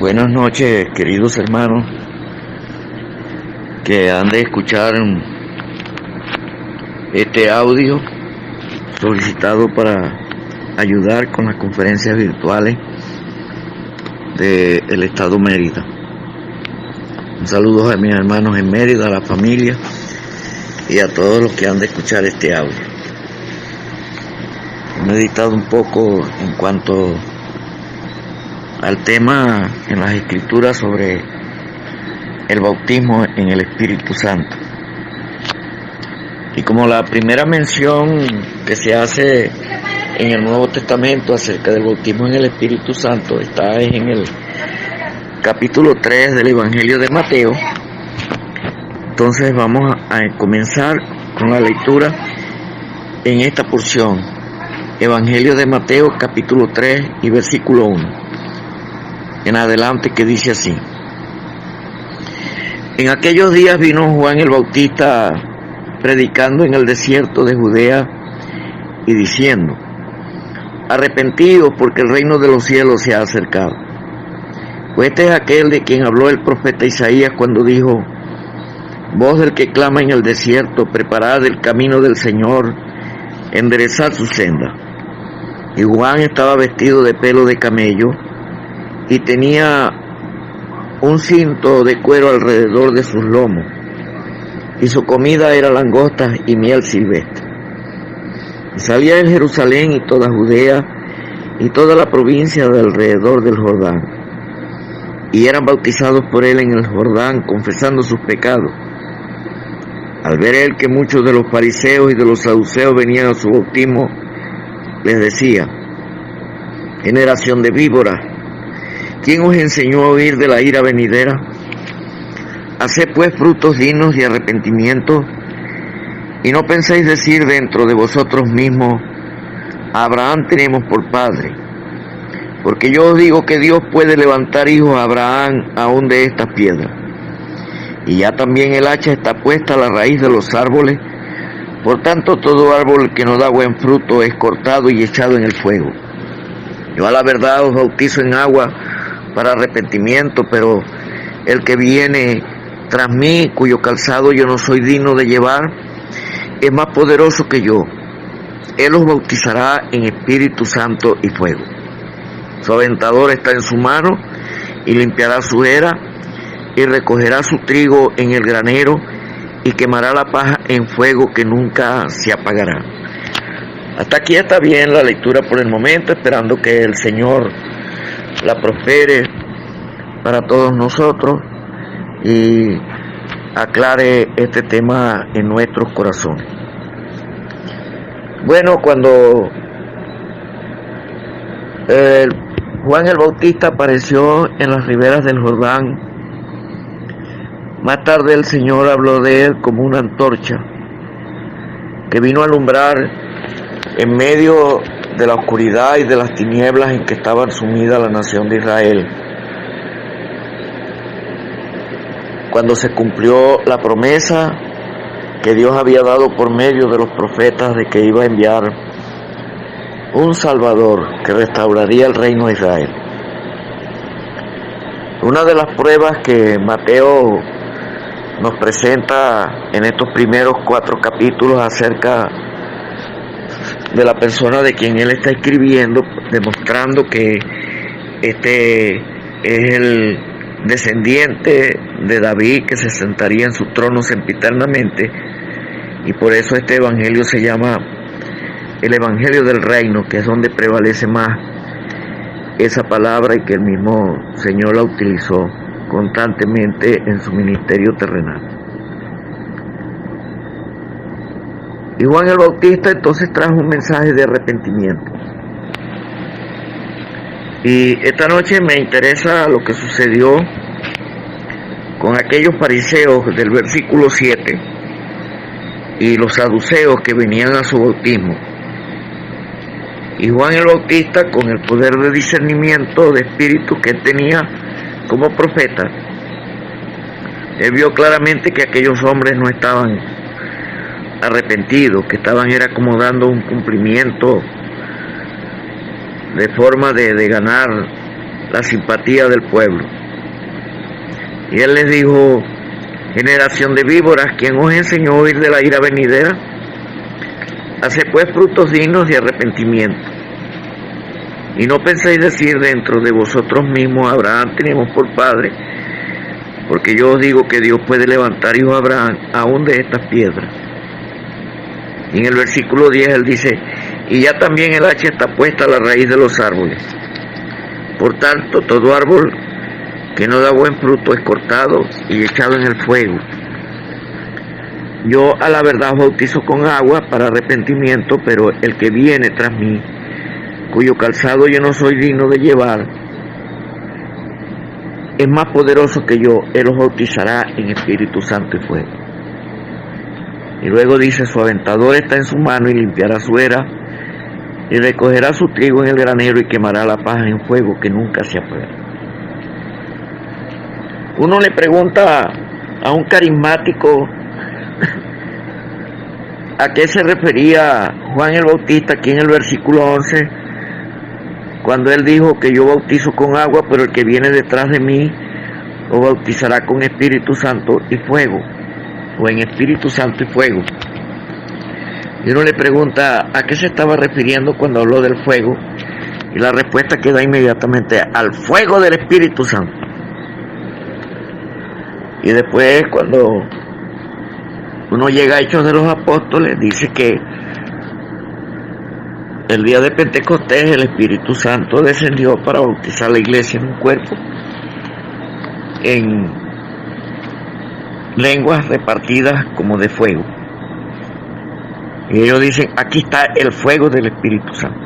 Buenas noches, queridos hermanos que han de escuchar este audio solicitado para ayudar con las conferencias virtuales del Estado Mérida. Un saludo a mis hermanos en Mérida, a la familia y a todos los que han de escuchar este audio. He meditado un poco en cuanto al tema en las Escrituras sobre el bautismo en el Espíritu Santo. Y como la primera mención que se hace en el Nuevo Testamento acerca del bautismo en el Espíritu Santo está en el capítulo 3 del Evangelio de Mateo, entonces vamos a comenzar con la lectura en esta porción. Evangelio de Mateo capítulo 3 y versículo 1 en adelante, que dice así: En aquellos días vino Juan el Bautista predicando en el desierto de Judea y diciendo: Arrepentidos, porque el reino de los cielos se ha acercado. Pues este es aquel de quien habló el profeta Isaías cuando dijo: Voz del que clama en el desierto, preparad el camino del Señor, enderezad su senda. Y Juan estaba vestido de pelo de camello y tenía un cinto de cuero alrededor de sus lomos, y su comida era langostas y miel silvestre. Y salía de Jerusalén y toda Judea y toda la provincia de alrededor del Jordán, y eran bautizados por él en el Jordán, confesando sus pecados. Al ver él que muchos de los fariseos y de los saduceos venían a su bautismo, les decía: Generación de víboras, ¿quién os enseñó a huir de la ira venidera? Haced pues frutos dignos de arrepentimiento, y no penséis decir dentro de vosotros mismos: a Abraham tenemos por padre. Porque yo os digo que Dios puede levantar hijos a Abraham aún de estas piedras. Y ya también el hacha está puesta a la raíz de los árboles. Por tanto, todo árbol que no da buen fruto es cortado y echado en el fuego. Yo a la verdad os bautizo en agua para arrepentimiento, pero el que viene tras mí, cuyo calzado yo no soy digno de llevar, es más poderoso que yo. Él os bautizará en Espíritu Santo y fuego. Su aventador está en su mano, y limpiará su era, y recogerá su trigo en el granero, y quemará la paja en fuego que nunca se apagará. Hasta aquí está bien la lectura por el momento, esperando que el Señor la prospere para todos nosotros y aclare este tema en nuestros corazones. Bueno, cuando Juan el Bautista apareció en las riberas del Jordán, más tarde el Señor habló de él como una antorcha que vino a alumbrar en medio de la oscuridad y de las tinieblas en que estaba sumida la nación de Israel. Cuando se cumplió la promesa que Dios había dado por medio de los profetas de que iba a enviar un Salvador que restauraría el reino de Israel. Una de las pruebas que Mateo nos presenta en estos primeros 4 capítulos acerca de la persona de quien él está escribiendo, demostrando que este es el descendiente de David que se sentaría en su trono sempiternamente, y por eso este evangelio se llama el Evangelio del Reino, que es donde prevalece más esa palabra y que el mismo Señor la utilizó constantemente en su ministerio terrenal. Y Juan el Bautista entonces trajo un mensaje de arrepentimiento. Y esta noche me interesa lo que sucedió con aquellos fariseos del versículo 7 y los saduceos que venían a su bautismo. Y Juan el Bautista, con el poder de discernimiento de espíritu que él tenía como profeta, él vio claramente que aquellos hombres no estaban arrepentidos, que estaban era como dando un cumplimiento de forma de ganar la simpatía del pueblo. Y él les dijo: generación de víboras, ¿quién os enseñó a huir de la ira venidera? Haced pues frutos dignos de arrepentimiento. Y no penséis decir dentro de vosotros mismos: Abraham tenemos por padre, porque yo os digo que Dios puede levantar hijos a Abraham aún de estas piedras. Y en el versículo 10 él dice: y ya también el hacha está puesta a la raíz de los árboles. Por tanto, todo árbol que no da buen fruto es cortado y echado en el fuego. Yo a la verdad bautizo con agua para arrepentimiento, pero el que viene tras mí, cuyo calzado yo no soy digno de llevar, es más poderoso que yo. Él os bautizará en Espíritu Santo y fuego. Y luego dice: su aventador está en su mano y limpiará su era, y recogerá su trigo en el granero y quemará la paja en fuego que nunca se apaga. Uno le pregunta a un carismático a qué se refería Juan el Bautista aquí en el versículo 11, cuando él dijo que yo bautizo con agua, pero el que viene detrás de mí lo bautizará con Espíritu Santo y fuego, o en Espíritu Santo y fuego. Y uno le pregunta a qué se estaba refiriendo cuando habló del fuego, y la respuesta que da inmediatamente: al fuego del Espíritu Santo. Y después, cuando uno llega a Hechos de los Apóstoles, dice que el día de Pentecostés el Espíritu Santo descendió para bautizar a la iglesia en un cuerpo, en lenguas repartidas como de fuego. Y ellos dicen: aquí está el fuego del Espíritu Santo.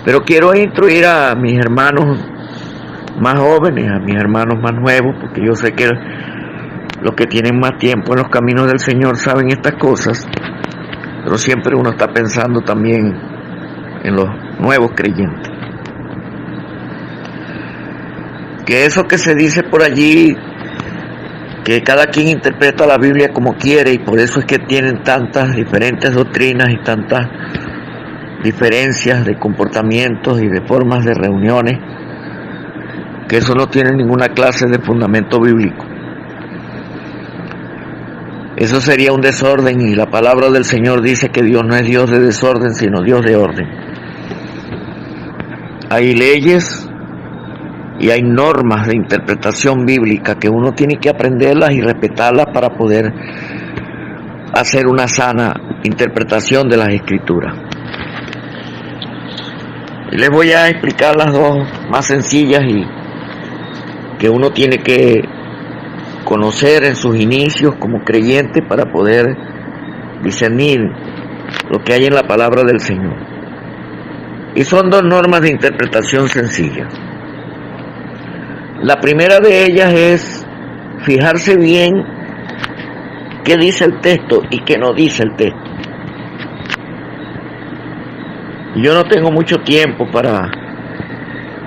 Pero quiero instruir a mis hermanos más jóvenes, a mis hermanos más nuevos, porque yo sé que los que tienen más tiempo en los caminos del Señor saben estas cosas, pero siempre uno está pensando también en los nuevos creyentes. Que eso que se dice por allí, que cada quien interpreta la Biblia como quiere, y por eso es que tienen tantas diferentes doctrinas y tantas diferencias de comportamientos y de formas de reuniones, que eso no tiene ninguna clase de fundamento bíblico. Eso sería un desorden, y la palabra del Señor dice que Dios no es Dios de desorden, sino Dios de orden. Hay leyes y hay normas de interpretación bíblica que uno tiene que aprenderlas y respetarlas para poder hacer una sana interpretación de las Escrituras. Y les voy a explicar las dos más sencillas y que uno tiene que conocer en sus inicios como creyente para poder discernir lo que hay en la palabra del Señor. Y son dos normas de interpretación sencillas. La primera de ellas es fijarse bien qué dice el texto y qué no dice el texto. Yo no tengo mucho tiempo para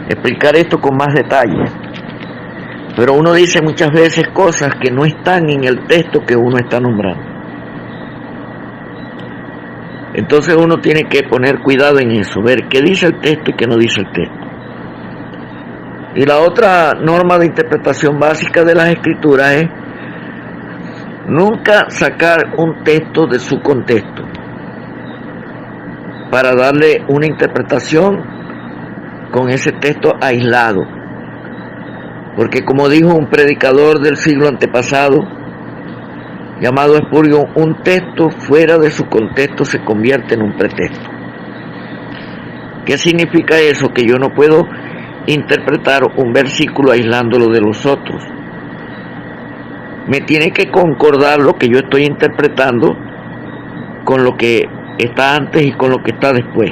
explicar esto con más detalle, pero uno dice muchas veces cosas que no están en el texto que uno está nombrando. Entonces uno tiene que poner cuidado en eso, ver qué dice el texto y qué no dice el texto. Y la otra norma de interpretación básica de las Escrituras es nunca sacar un texto de su contexto para darle una interpretación con ese texto aislado. Porque como dijo un predicador del siglo antepasado, llamado Spurgeon, un texto fuera de su contexto se convierte en un pretexto. ¿Qué significa eso? Que yo no puedo interpretar un versículo aislándolo de los otros. Me tiene que concordar lo que yo estoy interpretando con lo que está antes y con lo que está después.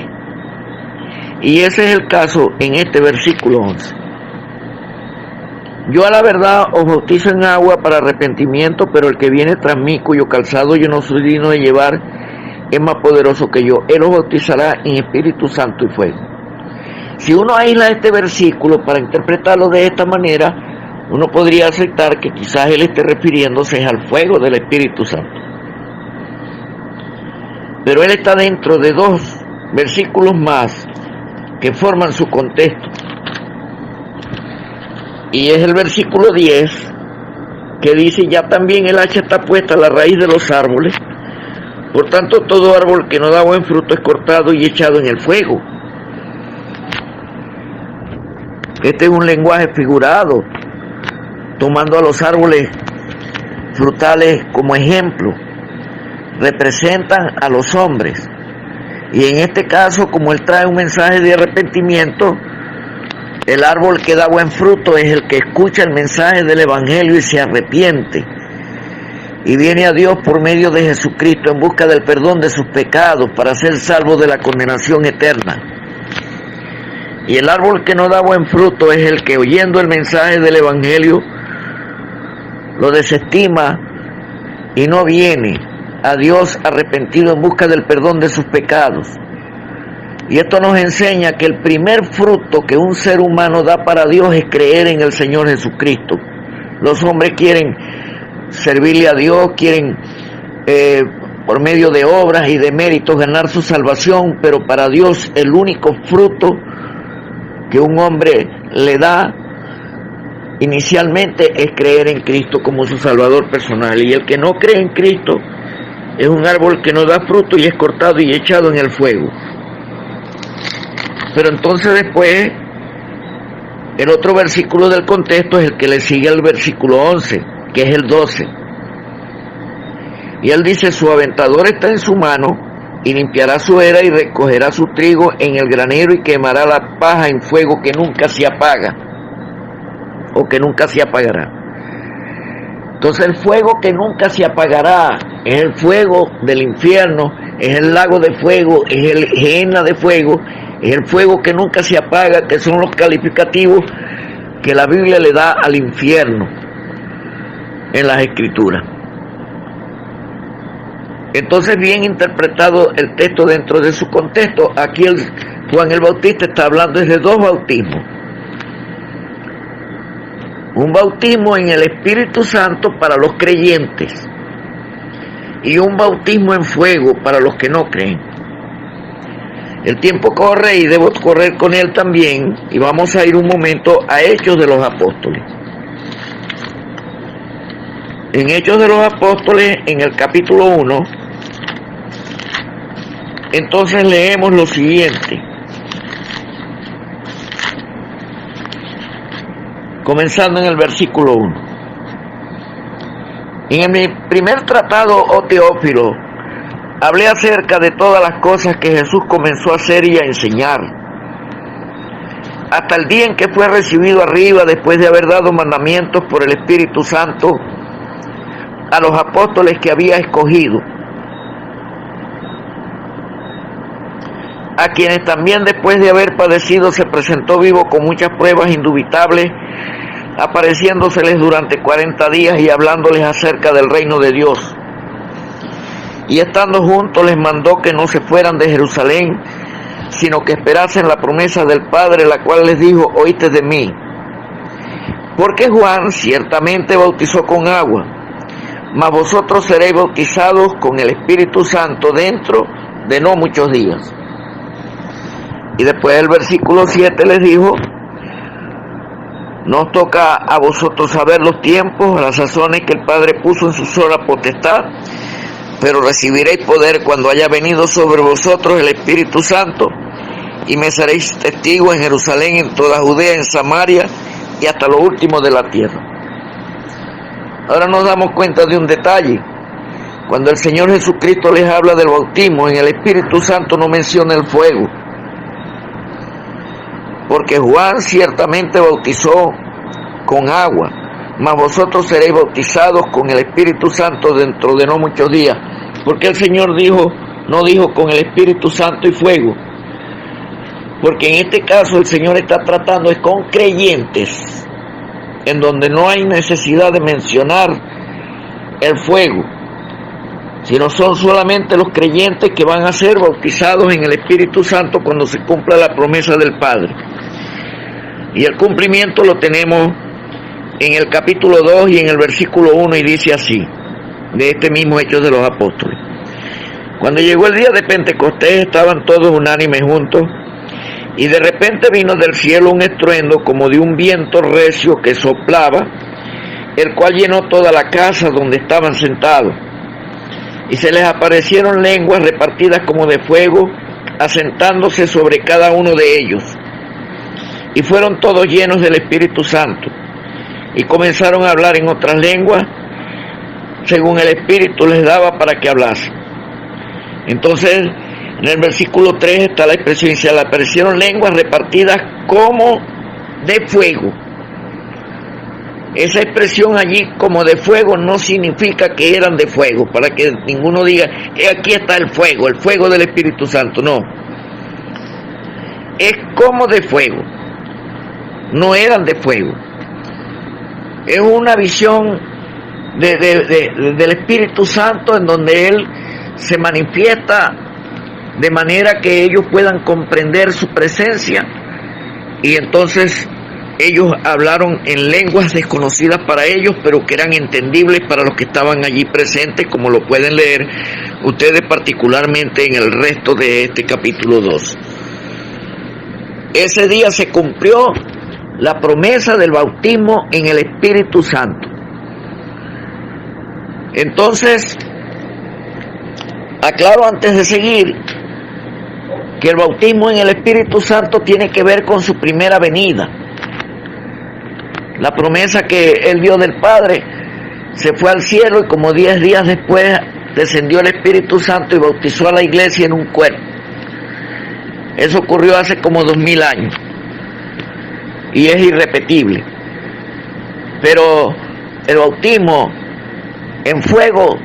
Y ese es el caso en este versículo 11. Yo a la verdad os bautizo en agua para arrepentimiento, pero el que viene tras mí, cuyo calzado yo no soy digno de llevar, es más poderoso que yo. Él os bautizará en Espíritu Santo y fuego. Si uno aísla este versículo para interpretarlo de esta manera, uno podría aceptar que quizás él esté refiriéndose al fuego del Espíritu Santo. Pero él está dentro de dos versículos más que forman su contexto. Y es el versículo 10 que dice: ya también el hacha está puesta a la raíz de los árboles, por tanto todo árbol que no da buen fruto es cortado y echado en el fuego. Este es un lenguaje figurado, tomando a los árboles frutales como ejemplo. Representan a los hombres, y en este caso, como él trae un mensaje de arrepentimiento, el árbol que da buen fruto es el que escucha el mensaje del evangelio y se arrepiente y viene a Dios por medio de Jesucristo en busca del perdón de sus pecados para ser salvo de la condenación eterna. Y el árbol que no da buen fruto es el que, oyendo el mensaje del evangelio, lo desestima y no viene a Dios arrepentido en busca del perdón de sus pecados. Y esto nos enseña que el primer fruto que un ser humano da para Dios es creer en el Señor Jesucristo. Los hombres quieren servirle a Dios, quieren por medio de obras y de méritos ganar su salvación, pero para Dios el único fruto que un hombre le da inicialmente es creer en Cristo como su Salvador personal. Y el que no cree en Cristo es un árbol que no da fruto y es cortado y echado en el fuego. Pero entonces después, el otro versículo del contexto es el que le sigue al versículo 11, que es el 12. Y él dice: su aventador está en su mano, y limpiará su era y recogerá su trigo en el granero y quemará la paja en fuego que nunca se apaga, o que nunca se apagará. Entonces el fuego que nunca se apagará es el fuego del infierno, es el lago de fuego, es el Gehenna de fuego, es el fuego que nunca se apaga, que son los calificativos que la Biblia le da al infierno en las Escrituras. Entonces, bien interpretado el texto dentro de su contexto, aquí Juan el Bautista está hablando de dos bautismos. Un bautismo en el Espíritu Santo para los creyentes y un bautismo en fuego para los que no creen. El tiempo corre y debo correr con él también, y vamos a ir un momento a Hechos de los Apóstoles. En Hechos de los Apóstoles, en el capítulo 1, entonces leemos lo siguiente, comenzando en el versículo 1. En mi primer tratado, oh Teófilo, hablé acerca de todas las cosas que Jesús comenzó a hacer y a enseñar, hasta el día en que fue recibido arriba, después de haber dado mandamientos por el Espíritu Santo a los apóstoles que había escogido, a quienes también después de haber padecido se presentó vivo con muchas pruebas indubitables, apareciéndoseles durante 40 días y hablándoles acerca del reino de Dios. Y estando juntos les mandó que no se fueran de Jerusalén, sino que esperasen la promesa del Padre, la cual les dijo: oíste de mí. Porque Juan ciertamente bautizó con agua, mas vosotros seréis bautizados con el Espíritu Santo dentro de no muchos días. Y después el versículo 7 les dijo: no os toca a vosotros saber los tiempos, las sazones que el Padre puso en su sola potestad, pero recibiréis poder cuando haya venido sobre vosotros el Espíritu Santo, y me seréis testigos en Jerusalén, en toda Judea, en Samaria y hasta lo último de la tierra. Ahora nos damos cuenta de un detalle. Cuando el Señor Jesucristo les habla del bautismo en el Espíritu Santo, no menciona el fuego, porque Juan ciertamente bautizó con agua, mas vosotros seréis bautizados con el Espíritu Santo dentro de no muchos días. Porque el Señor no dijo con el Espíritu Santo y fuego, porque en este caso el Señor está tratando es con creyentes, en donde no hay necesidad de mencionar el fuego, sino son solamente los creyentes que van a ser bautizados en el Espíritu Santo cuando se cumpla la promesa del Padre. Y el cumplimiento lo tenemos en el capítulo 2 y en el versículo 1, y dice así, de este mismo Hechos de los Apóstoles: cuando llegó el día de Pentecostés, estaban todos unánimes juntos, Y de repente vino del cielo un estruendo como de un viento recio que soplaba, el cual llenó toda la casa donde estaban sentados. Y se les aparecieron lenguas repartidas como de fuego, asentándose sobre cada uno de ellos. Y fueron todos llenos del Espíritu Santo, y comenzaron a hablar en otras lenguas, según el Espíritu les daba para que hablasen. Entonces, en el versículo 3 está la expresión, se le aparecieron lenguas repartidas como de fuego. Esa expresión allí como de fuego no significa que eran de fuego, para que ninguno diga, aquí está el fuego del Espíritu Santo. No, es como de fuego, no eran de fuego. Es una visión del Espíritu Santo en donde Él se manifiesta de manera que ellos puedan comprender su presencia, y entonces ellos hablaron en lenguas desconocidas para ellos, pero que eran entendibles para los que estaban allí presentes, como lo pueden leer ustedes particularmente en el resto de este capítulo 2. Ese día se cumplió la promesa del bautismo en el Espíritu Santo. Entonces, aclaro antes de seguir que el bautismo en el Espíritu Santo tiene que ver con su primera venida. La promesa que Él dio del Padre, se fue al cielo y como 10 días después descendió el Espíritu Santo y bautizó a la iglesia en un cuerpo. Eso ocurrió hace como 2000 años y es irrepetible. Pero el bautismo en fuego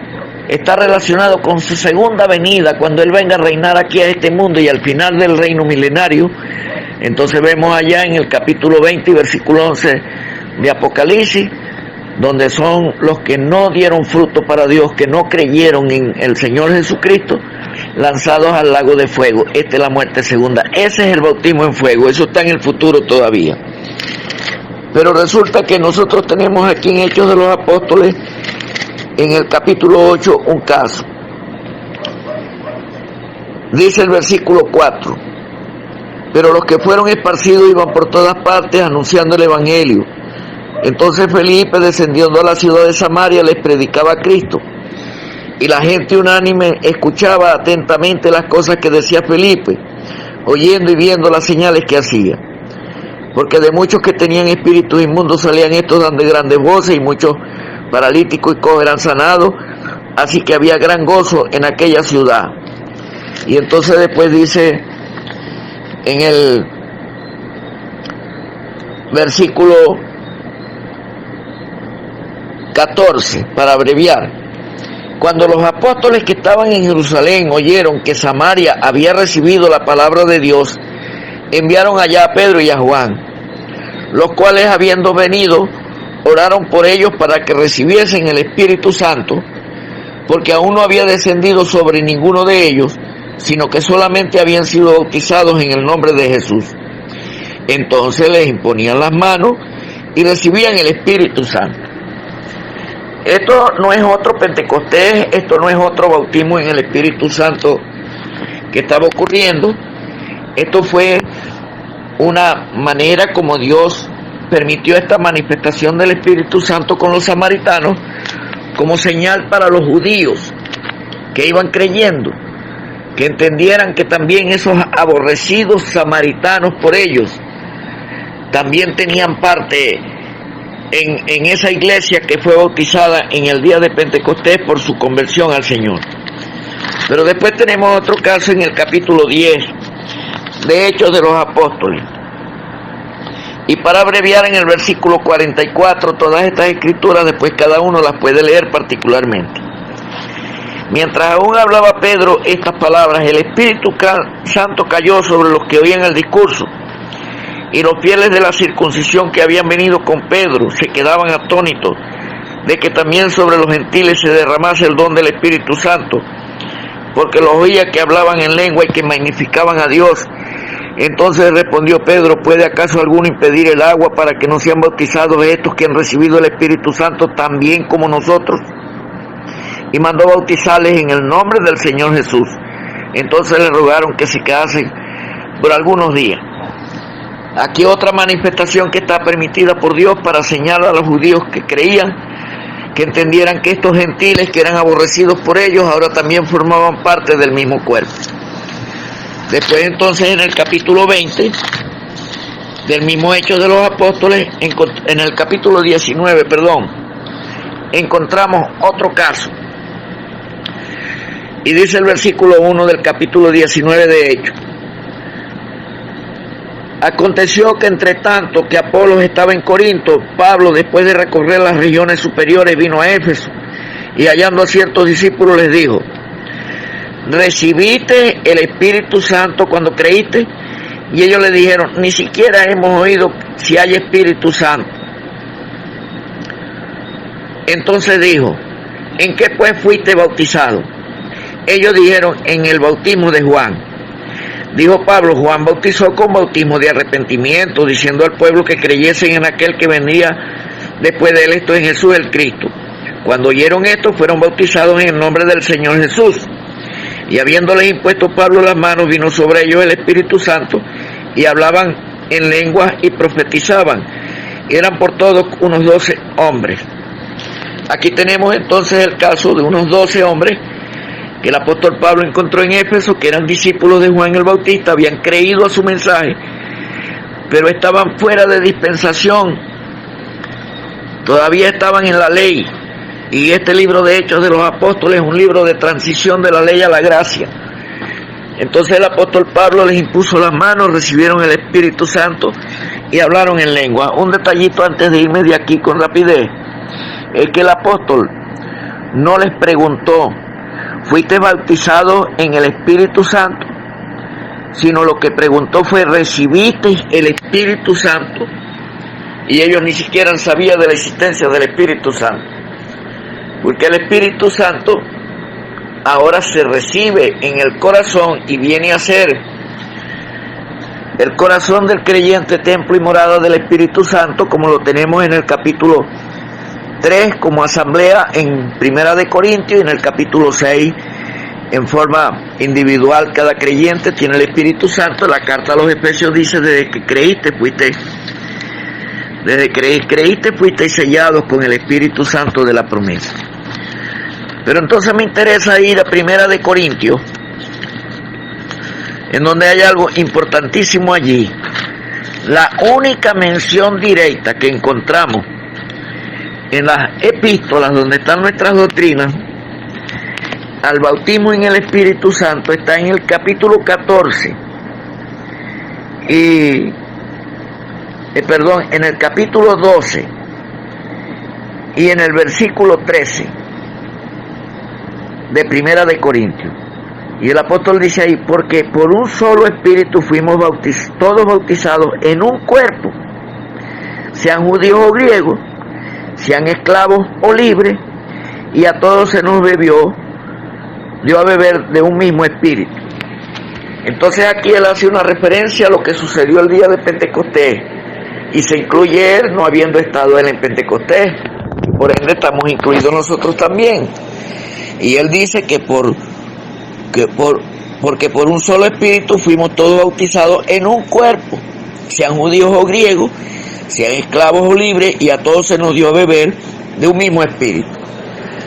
está relacionado con su segunda venida, cuando Él venga a reinar aquí a este mundo y al final del reino milenario. Entonces vemos allá en el capítulo 20 y versículo 11 de Apocalipsis, donde son los que no dieron fruto para Dios, que no creyeron en el Señor Jesucristo, lanzados al lago de fuego. Esta es la muerte segunda. Ese es el bautismo en fuego. Eso está en el futuro todavía. Pero resulta que nosotros tenemos aquí en Hechos de los Apóstoles, en el capítulo 8, un caso. Dice el versículo 4: pero los que fueron esparcidos iban por todas partes anunciando el Evangelio. Entonces Felipe, descendiendo a la ciudad de Samaria, les predicaba a Cristo. Y la gente unánime escuchaba atentamente las cosas que decía Felipe, oyendo y viendo las señales que hacía. Porque de muchos que tenían espíritus inmundos salían estos dando grandes voces, y muchos paralíticos y cojos eran sanados, así que había gran gozo en aquella ciudad. Y entonces después dice en el versículo 14, para abreviar: cuando los apóstoles que estaban en Jerusalén oyeron que Samaria había recibido la palabra de Dios, enviaron allá a Pedro y a Juan, los cuales, habiendo venido, oraron por ellos para que recibiesen el Espíritu Santo, porque aún no había descendido sobre ninguno de ellos, sino que solamente habían sido bautizados en el nombre de Jesús. Entonces les imponían las manos y recibían el Espíritu Santo. Esto no es otro Pentecostés, esto no es otro bautismo en el Espíritu Santo que estaba ocurriendo. Esto fue una manera como Dios permitió esta manifestación del Espíritu Santo con los samaritanos, como señal para los judíos que iban creyendo, que entendieran que también esos aborrecidos samaritanos por ellos también tenían parte en esa iglesia que fue bautizada en el día de Pentecostés por su conversión al Señor. Pero después tenemos otro caso en el capítulo 10 de Hechos de los Apóstoles. Y para abreviar, en el versículo 44, todas estas escrituras, después cada uno las puede leer particularmente. Mientras aún hablaba Pedro estas palabras, el Espíritu Santo cayó sobre los que oían el discurso, y los fieles de la circuncisión que habían venido con Pedro se quedaban atónitos de que también sobre los gentiles se derramase el don del Espíritu Santo, porque los oía que hablaban en lengua y que magnificaban a Dios. Entonces respondió Pedro: ¿puede acaso alguno impedir el agua para que no sean bautizados estos que han recibido el Espíritu Santo también como nosotros? Y mandó bautizarles en el nombre del Señor Jesús. Entonces le rogaron que se quedasen por algunos días. Aquí otra manifestación que está permitida por Dios para señalar a los judíos que creían, que entendieran que estos gentiles que eran aborrecidos por ellos ahora también formaban parte del mismo cuerpo. Después entonces en el capítulo 20 del mismo Hechos de los Apóstoles, en el capítulo 19, encontramos otro caso. Y dice el versículo 1 del capítulo 19 de Hechos: aconteció que entre tanto que Apolos estaba en Corinto, Pablo, después de recorrer las regiones superiores, vino a Éfeso, y hallando a ciertos discípulos les dijo: ¿recibiste el Espíritu Santo cuando creíste? Y ellos le dijeron: ni siquiera hemos oído si hay Espíritu Santo. Entonces dijo: ¿en qué pues fuiste bautizado? Ellos dijeron: en el bautismo de Juan. Dijo Pablo: Juan bautizó con bautismo de arrepentimiento, diciendo al pueblo que creyesen en aquel que venía después de él, esto es Jesús el Cristo. Cuando oyeron esto, fueron bautizados en el nombre del Señor Jesús. Y habiéndoles impuesto Pablo las manos, vino sobre ellos el Espíritu Santo, y hablaban en lenguas y profetizaban. Eran por todos unos 12 hombres. Aquí tenemos entonces el caso de unos 12 hombres que el apóstol Pablo encontró en Éfeso, que eran discípulos de Juan el Bautista, habían creído a su mensaje, pero estaban fuera de dispensación, todavía estaban en la ley. Y este libro de Hechos de los Apóstoles es un libro de transición de la ley a la gracia. Entonces el apóstol Pablo les impuso las manos, recibieron el Espíritu Santo y hablaron en lengua. Un detallito antes de irme de aquí con rapidez, es que el apóstol no les preguntó: ¿fuiste bautizado en el Espíritu Santo? Sino lo que preguntó fue: ¿recibiste el Espíritu Santo? Y ellos ni siquiera sabían de la existencia del Espíritu Santo. Porque el Espíritu Santo ahora se recibe en el corazón y viene a ser el corazón del creyente, templo y morada del Espíritu Santo, como lo tenemos en el capítulo 3 como asamblea en Primera de Corintios, y en el capítulo 6 en forma individual cada creyente tiene el Espíritu Santo. La carta a los Efesios dice: desde que creíste fuiste sellados con el Espíritu Santo de la promesa. Pero entonces me interesa ir a Primera de Corintios, en donde hay algo importantísimo allí. La única mención directa que encontramos en las epístolas donde están nuestras doctrinas al bautismo en el Espíritu Santo está en el capítulo 14 en el capítulo 12 y en el versículo 13 de Primera de Corintios. Y el apóstol dice ahí: porque por un solo Espíritu fuimos todos bautizados en un cuerpo, sean judíos o griegos, sean esclavos o libres, y a todos se nos dio a beber de un mismo espíritu. Entonces aquí él hace una referencia a lo que sucedió el día de Pentecostés, y se incluye él, no habiendo estado él en Pentecostés, y por ende estamos incluidos nosotros también. Y él dice porque por un solo espíritu fuimos todos bautizados en un cuerpo, sean judíos o griegos, sean esclavos o libres, y a todos se nos dio a beber de un mismo espíritu.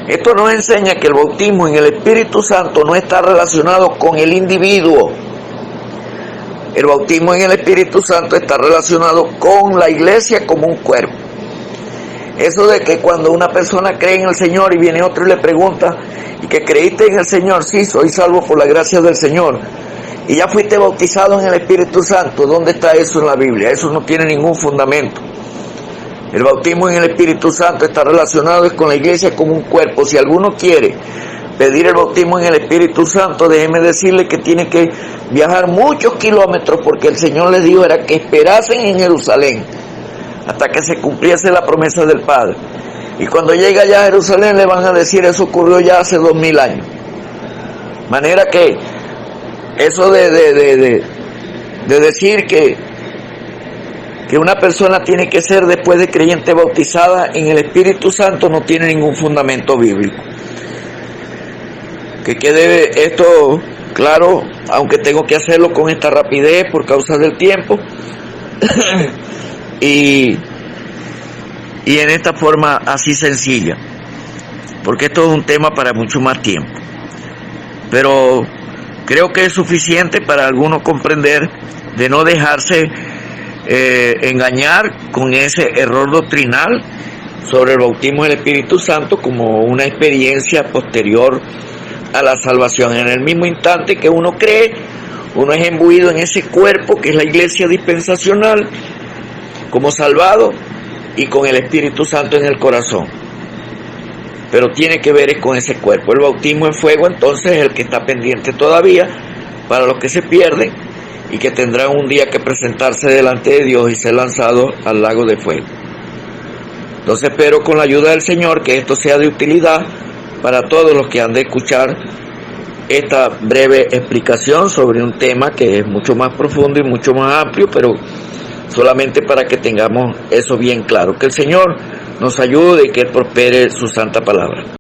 Esto nos enseña que el bautismo en el Espíritu Santo no está relacionado con el individuo. El bautismo en el Espíritu Santo está relacionado con la iglesia como un cuerpo. Eso de que cuando una persona cree en el Señor y viene otro y le pregunta: ¿y que creíste en el Señor? Sí, soy salvo por la gracia del Señor. Y ya fuiste bautizado en el Espíritu Santo. ¿Dónde está eso en la Biblia? Eso no tiene ningún fundamento. El bautismo en el Espíritu Santo está relacionado con la iglesia como un cuerpo. Si alguno quiere pedir el bautismo en el Espíritu Santo, déjeme decirle que tiene que viajar muchos kilómetros, porque el Señor les dijo era que esperasen en Jerusalén hasta que se cumpliese la promesa del Padre. Y cuando llega allá a Jerusalén le van a decir: eso ocurrió ya hace 2000 años. Manera que eso de decir que una persona tiene que ser después de creyente bautizada en el Espíritu Santo no tiene ningún fundamento bíblico. Que quede esto claro, aunque tengo que hacerlo con esta rapidez por causa del tiempo. y en esta forma así sencilla, porque esto es un tema para mucho más tiempo, pero creo que es suficiente para algunos comprender de no dejarse engañar con ese error doctrinal sobre el bautismo del Espíritu Santo como una experiencia posterior a la salvación. En el mismo instante que uno cree, uno es imbuido en ese cuerpo que es la iglesia dispensacional como salvado y con el Espíritu Santo en el corazón, pero tiene que ver con ese cuerpo. El bautismo en fuego entonces es el que está pendiente todavía para los que se pierden y que tendrán un día que presentarse delante de Dios y ser lanzados al lago de fuego. Entonces espero con la ayuda del Señor que esto sea de utilidad para todos los que han de escuchar esta breve explicación sobre un tema que es mucho más profundo y mucho más amplio, pero solamente para que tengamos eso bien claro. Que el Señor nos ayude y que Él prospere su santa palabra.